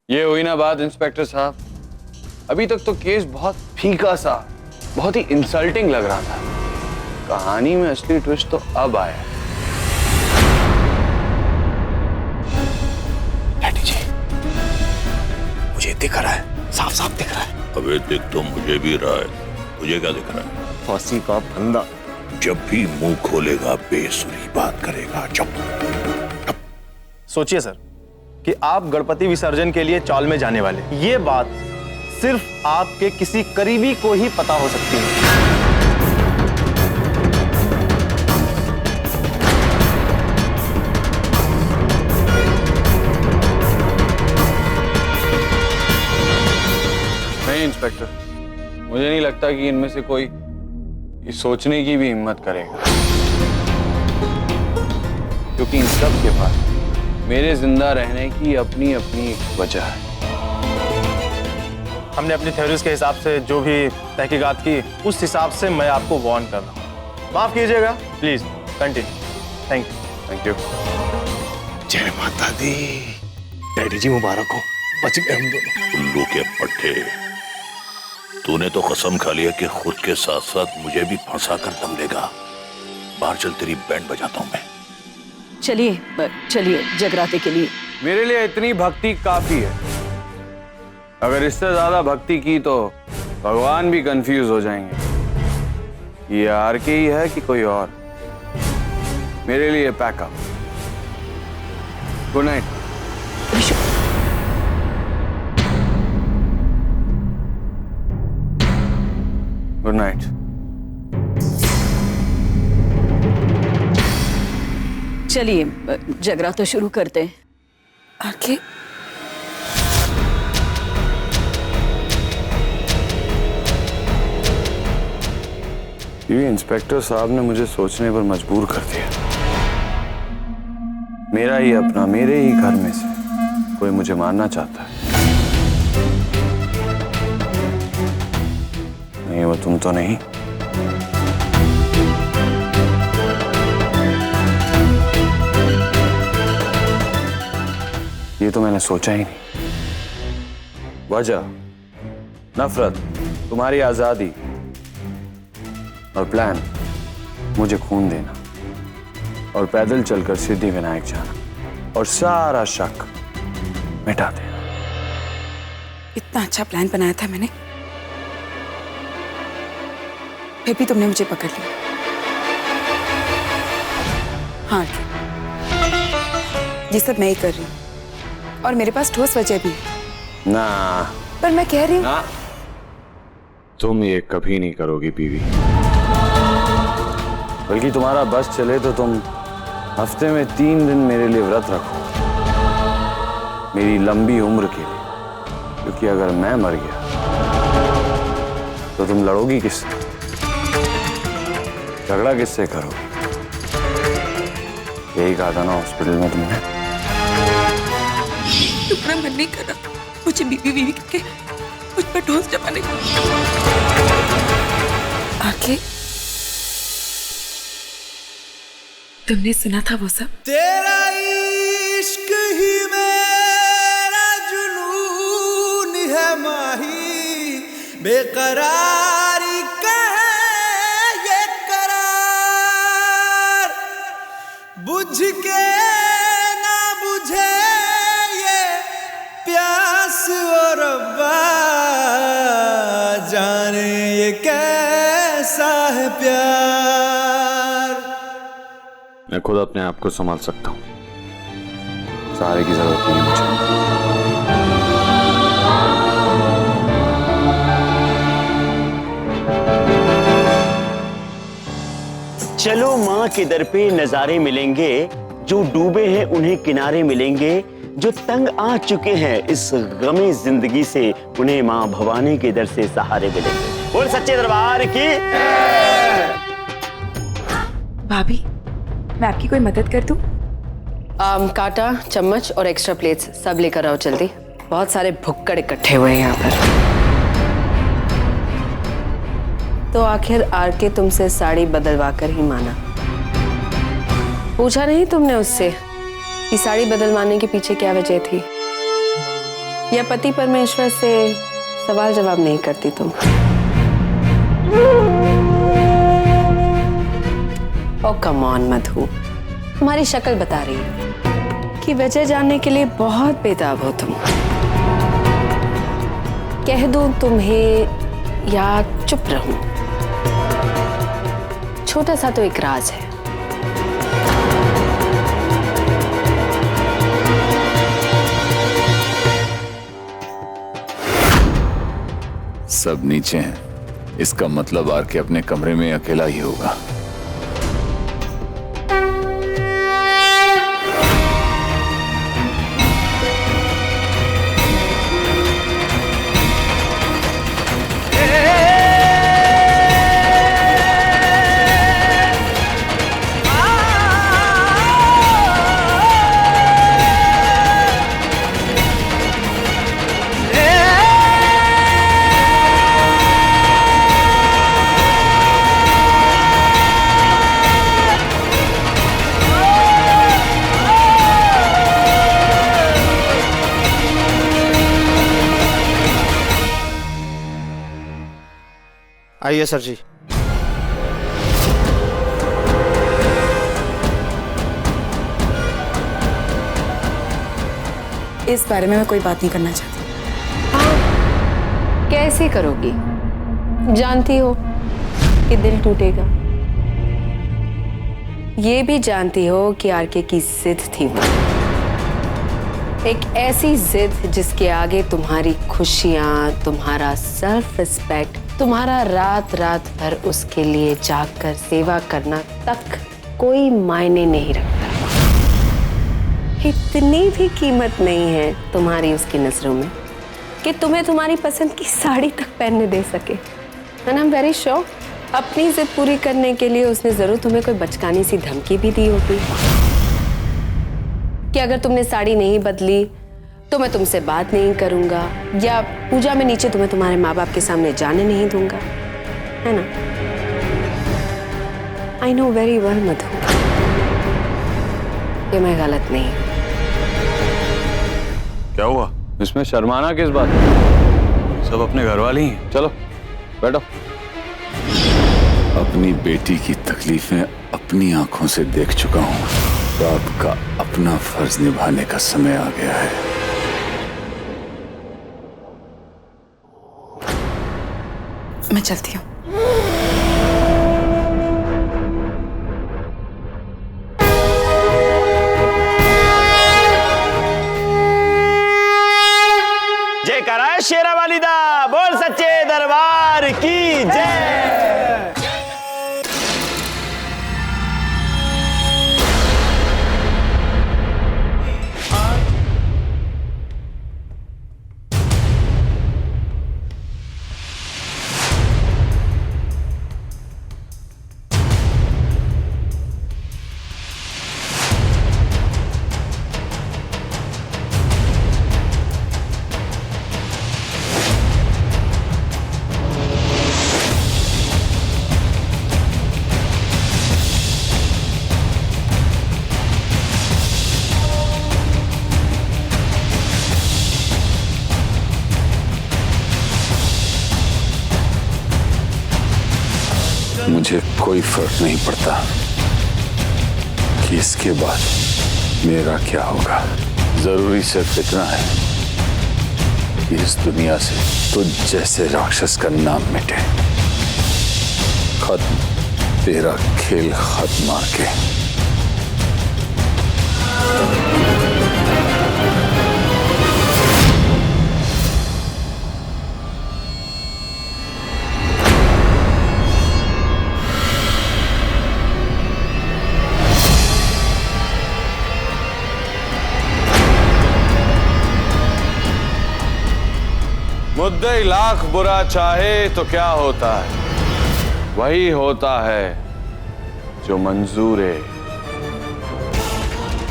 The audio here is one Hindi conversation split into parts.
ये हुई ना बात इंस्पेक्टर साहब। अभी तक तो केस बहुत फीका सा, बहुत ही इंसल्टिंग लग रहा था। कहानी में असली ट्विस्ट तो अब आया। डैडी जी, मुझे दिख रहा है, साफ साफ दिख रहा है। अबे दिख तो मुझे भी रहा है, मुझे क्या दिख रहा है? फांसी का फंदा। जब भी मुंह खोलेगा बेसुरी बात करेगा। चुप। सोचिए सर कि आप गणपति विसर्जन के लिए चौल में जाने वाले, ये बात सिर्फ आपके किसी करीबी को ही पता हो सकती है। नहीं इंस्पेक्टर, मुझे नहीं लगता कि इनमें से कोई ये सोचने की भी हिम्मत करेगा, क्योंकि इन सब के पास मेरे जिंदा रहने की अपनी अपनी एक वजह है। हमने अपनी थ्योरीज के हिसाब से जो भी तहकीकात की, उस हिसाब से मैं आपको वार्न कर रहा हूँ। माफ कीजिएगा, please continue. Thank you. Thank you. जय माता दी। डैडी जी मुबारक हो, बच गए हम दोनों। उल्लू के पट्टे, तूने तो कसम खा लिया कि खुद के साथ साथ मुझे भी फंसा कर दम लेगा। बाहर चल, तेरी बैंड बजाता हूं मैं। चलिए चलिए, जगराते के लिए। मेरे लिए इतनी भक्ति काफी है। अगर इससे ज्यादा भक्ति की तो भगवान भी कंफ्यूज हो जाएंगे। ये आर के ही है कि कोई और। मेरे लिए packup. Good night. Good night. चलिए जगराता शुरू करते हैं। आके ये इंस्पेक्टर साहब ने मुझे सोचने पर मजबूर कर दिया। मेरा ही अपना, मेरे ही घर में से कोई मुझे मारना चाहता है। नहीं, वो तुम तो नहीं। ये तो मैंने सोचा ही नहीं। वजह, नफरत, तुम्हारी आजादी और प्लान मुझे खून देना और पैदल चलकर सिद्धि विनायक जाना और सारा शक मिटा देना। इतना अच्छा प्लान बनाया था मैंने, फिर भी तुमने मुझे पकड़ लिया। हाँ, ये सब मैं ही कर रही हूँ और मेरे पास ठोस वजह भी है। ना, पर मैं कह रही हूँ ना, तुम ये कभी नहीं करोगी बीवी। बल्कि तुम्हारा बस चले तो तुम हफ्ते में 3 दिन मेरे लिए व्रत रखो, मेरी लंबी उम्र के लिए। क्योंकि अगर मैं मर गया तो तुम लड़ोगी किससे, झगड़ा किससे करोगी? यही कहा था ना हॉस्पिटल में तुमने। तुम्हारा मन नहीं कर रहा मुझे बीवी बीवी करके मुझ पर ठोस जमाने को। आके तुमने सुना था वो सब? तेरा इश्क ही मेरा जुनून है माही, बेकरारी का है ये करार, बुझ के ना बुझे ये प्यास और रब्बा, जाने ये कैसा है प्यार। मैं खुद अपने आप को संभाल सकता हूँ, सहारे की जरूरत नहीं है मुझे। चलो माँ के दर पे नजारे मिलेंगे, जो डूबे हैं उन्हें किनारे मिलेंगे, जो तंग आ चुके हैं इस गमे जिंदगी से उन्हें माँ भवानी के दर से सहारे मिलेंगे। बोल सच्चे दरबार की। भाभी, मैं आपकी कोई मदद कर दूं? कांटा, चम्मच और एक्स्ट्रा प्लेट्स सब लेकर आओ जल्दी। बहुत सारे भुक्कड़ इकट्ठे हुए हैं यहाँ पर। तो आखिर आर के तुमसे साड़ी बदलवा कर ही माना। पूछा नहीं तुमने उससे कि साड़ी बदलवाने के पीछे क्या वजह थी? या पति परमेश्वर से सवाल जवाब नहीं करती तुम? ओ कम ऑन मधु, तुम्हारी शक्ल बता रही है कि वजह जानने के लिए बहुत बेताब हो तुम। कह दूं तुम्हें या चुप रहूं? छोटा सा तो एक राज है। सब नीचे हैं, इसका मतलब आर के अपने कमरे में अकेला ही होगा। आइए सर जी। इस बारे में मैं कोई बात नहीं करना चाहती। कैसे करोगी? जानती हो कि दिल टूटेगा। ये भी जानती हो कि आरके की जिद थी वो, एक ऐसी जिद जिसके आगे तुम्हारी खुशियां, तुम्हारा सेल्फ रिस्पेक्ट, तुम्हारा रात रात भर उसके लिए जागकर सेवा करना तक कोई मायने नहीं रखता। इतनी भी कीमत नहीं है तुम्हारी उसकी नजरों में कि तुम्हें तुम्हारी पसंद की साड़ी तक पहनने दे सके। And I am very sure अपनी जिद पूरी करने के लिए उसने जरूर तुम्हें कोई बचकानी सी धमकी भी दी होगी कि अगर तुमने साड़ी नहीं बदली तो मैं तुमसे बात नहीं करूंगा, या पूजा में नीचे तुम्हें तुम्हारे माँ बाप के सामने जाने नहीं दूंगा, है ना? आई नो वेरी वेल मधु, ये मैं गलत नहीं। क्या हुआ? इसमें शर्माना किस बात? सब अपने घर वाले ही हैं। चलो बैठो। अपनी बेटी की तकलीफें अपनी आंखों से देख चुका हूं। बाप का अपना फर्ज निभाने का समय आ गया है। मैं चलती हूँ। जय कराए शेरा वालिदा, बोल सच्चे दरबार की जय। मुझे कोई फर्क नहीं पड़ता कि इसके बाद मेरा क्या होगा। जरूरी सिर्फ इतना है कि इस दुनिया से तुझ जैसे राक्षस का नाम मिटे। खत्म, तेरा खेल खत्म आके। मुद्दई लाख बुरा चाहे तो क्या होता है? वही होता है जो मंजूरे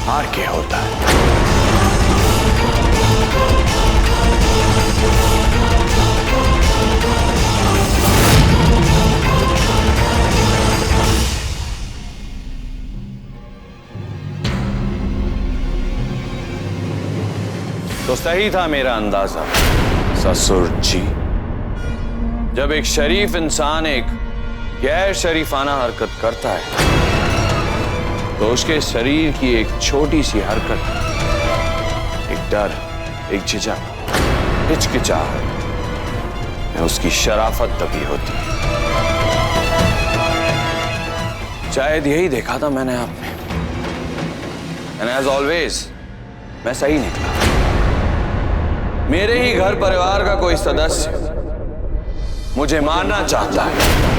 हार के होता है। तो सही था मेरा अंदाजा ससुर जी। जब एक शरीफ इंसान एक गैर शरीफाना हरकत करता है तो उसके शरीर की एक छोटी सी हरकत, एक डर, एक झिझक, हिचकिचाहट में उसकी शराफत दबी होती है। शायद यही देखा था मैंने आप में। एंड एज ऑलवेज मैं सही निकला। मेरे ही घर परिवार का कोई सदस्य मुझे मारना चाहता है।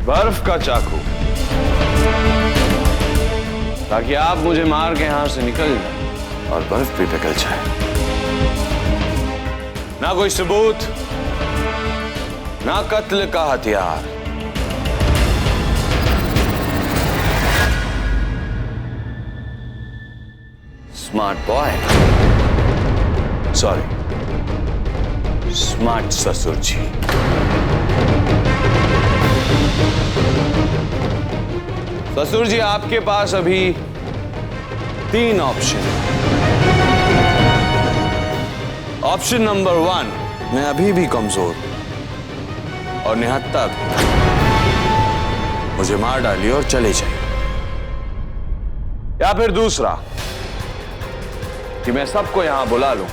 बर्फ का चाकू, ताकि आप मुझे मार के यहां से निकल जाए और बर्फ भी पिघल जाए। ना कोई सबूत, ना कत्ल का हथियार। स्मार्ट बॉय, सॉरी, स्मार्ट ससुर जी। ससुर जी, आपके पास अभी 3 ऑप्शन। ऑप्शन नंबर 1, मैं अभी भी कमजोर और निहत्ता भी। मुझे मार डालिए और चले जाइए। या फिर दूसरा, कि मैं सबको यहां बुला लूं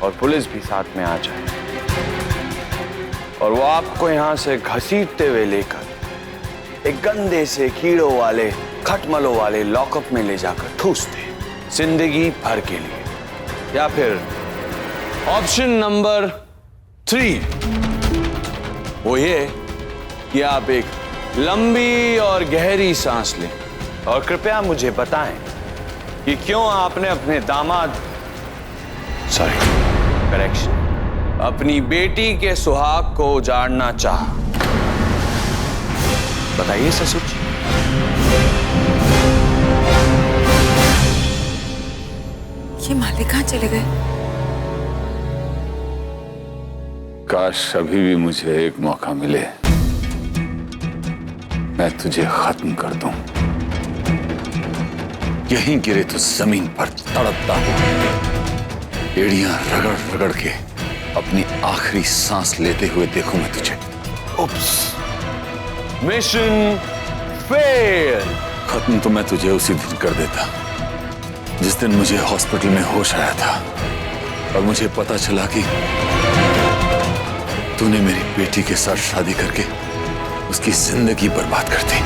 और पुलिस भी साथ में आ जाए और वो आपको यहां से घसीटते हुए लेकर एक गंदे से कीड़ों वाले, खटमलों वाले लॉकअप में ले जाकर ठूस दे जिंदगी भर के लिए। या फिर ऑप्शन नंबर 3, वो ये कि आप एक लंबी और गहरी सांस लें और कृपया मुझे बताएं कि क्यों आपने अपने दामाद, सॉरी, करेक्शन, अपनी बेटी के सुहाग को उजाड़ना चाहा। बताइए ससुर जी। ये मालिक कहाँ चले गए? काश अभी भी मुझे एक मौका मिले, मैं तुझे खत्म कर दूं। यहीं गिरे तो जमीन पर तड़पता हूं, एड़ियां रगड़ रगड़ के अपनी आखिरी सांस लेते हुए देखूं मैं तुझे। उप्स, मिशन फेल। खत्म तो मैं तुझे उसी दिन कर देता जिस दिन मुझे हॉस्पिटल में होश आया था और मुझे पता चला कि तूने मेरी बेटी के साथ शादी करके उसकी जिंदगी बर्बाद कर दी।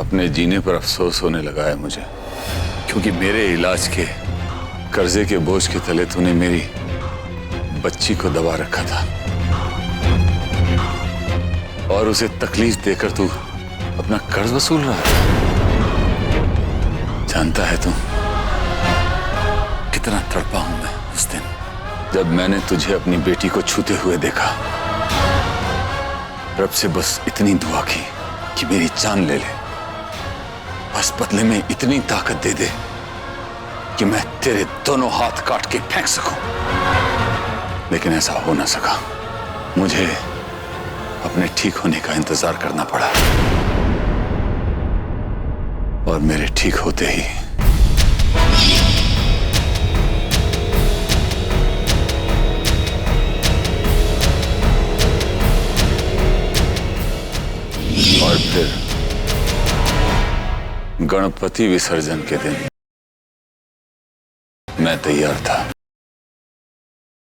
अपने जीने पर अफसोस होने लगा है मुझे, क्योंकि मेरे इलाज के कर्जे के बोझ के तले तूने मेरी बच्ची को दबा रखा था और उसे तकलीफ देकर तू अपना कर्ज वसूल रहा था। जानता है तू कितना तड़पा हूं मैं उस दिन जब मैंने तुझे अपनी बेटी को छूते हुए देखा। रब से बस इतनी दुआ की कि मेरी जान ले ले, बस बदले में इतनी ताकत दे दे कि मैं तेरे दोनों हाथ काट के फेंक सकूं। लेकिन ऐसा हो ना सका। मुझे अपने ठीक होने का इंतजार करना पड़ा और मेरे ठीक होते ही और फिर गणपति विसर्जन के दिन मैं तैयार था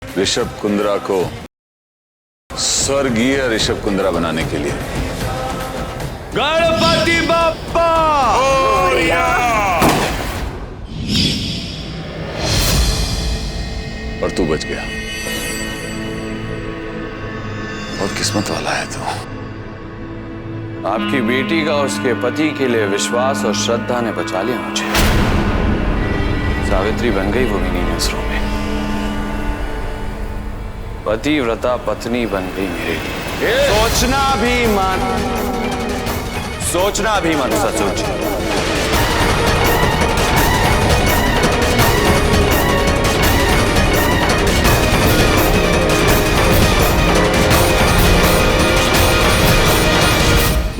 ऋषभ कुंद्रा को स्वर्गीय ऋषभ कुंद्रा बनाने के लिए। गणपति बप्पा और तू बच गया। बहुत किस्मत वाला है तू। आपकी बेटी का उसके पति के लिए विश्वास और श्रद्धा ने बचा लिया मुझे। सावित्री बन गई वो इन्हीं नजरों में। पतिव्रता पत्नी बन गई मेरे लिए। सोचना भी मत सचोच।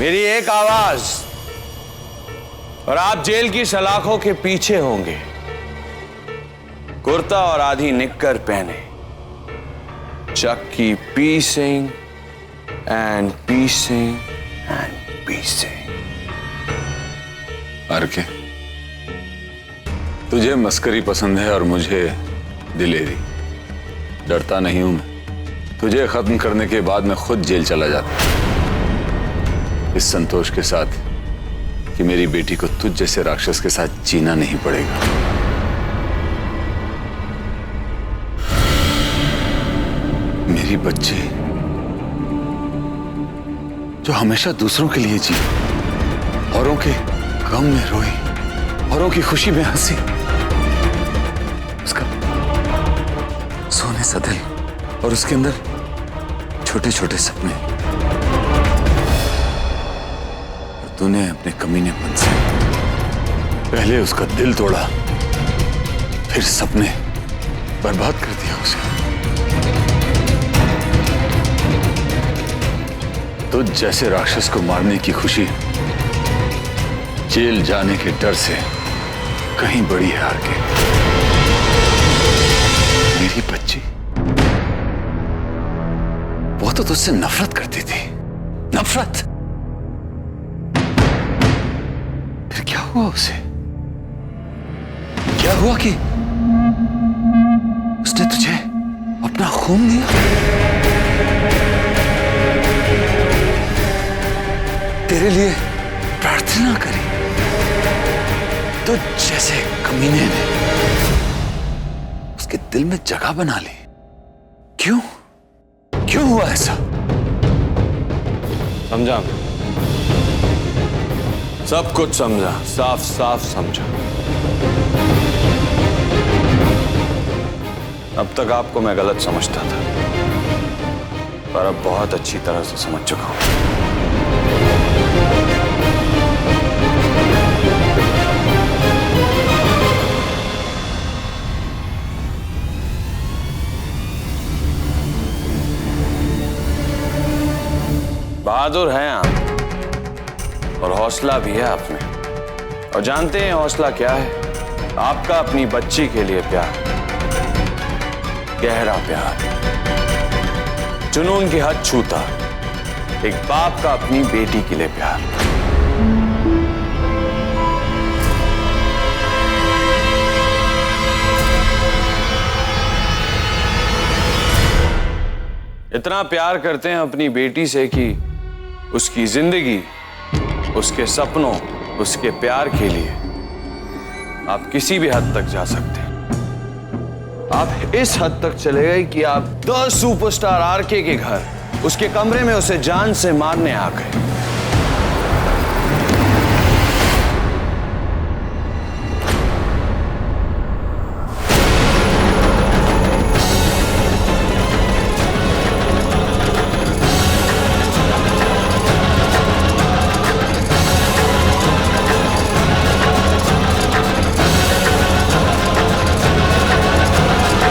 मेरी एक आवाज और आप जेल की सलाखों के पीछे होंगे, कुर्ता और आधी निक्कर पहने, चक्की पीसिंग एंड पीसिंग एंड पीसिंग। आरके, तुझे मस्करी पसंद है और मुझे दिलेरी। डरता नहीं हूं मैं। तुझे खत्म करने के बाद मैं खुद जेल चला जाता, इस संतोष के साथ कि मेरी बेटी को तुझ जैसे राक्षस के साथ जीना नहीं पड़ेगा। मेरी बच्ची जो हमेशा दूसरों के लिए जी, औरों के गम में रोई, औरों की खुशी में हंसी, उसका सोने सा दिल और उसके अंदर छोटे छोटे सपने, और तूने अपने कमीनेपन से पहले उसका दिल तोड़ा, फिर सपने बर्बाद कर दिया उसे। तुझ जैसे राक्षस को मारने की खुशी जेल जाने के डर से कहीं बड़ी है आरके। मेरी बच्ची वो तो तुझसे नफरत करती थी, नफरत। फिर क्या हुआ उसे? क्या हुआ कि उसने तुझे अपना खून दिया, तेरे लिए प्रार्थना करी। तो जैसे कमीने ने उसके दिल में जगह बना ली। क्यों क्यों हुआ ऐसा? समझा, सब कुछ समझा, साफ साफ समझा। अब तक आपको मैं गलत समझता था, पर अब बहुत अच्छी तरह से समझ चुका हूं। बहादुर हैं आप और हौसला भी है आप में। और जानते हैं हौसला क्या है? आपका अपनी बच्ची के लिए प्यार, गहरा प्यार, जुनून की हद छूता, एक बाप का अपनी बेटी के लिए प्यार। इतना प्यार करते हैं अपनी बेटी से कि उसकी जिंदगी, उसके सपनों, उसके प्यार के लिए आप किसी भी हद तक जा सकते हैं। आप इस हद तक चले गए कि आप द सुपरस्टार आरके के घर, उसके कमरे में उसे जान से मारने आ गए।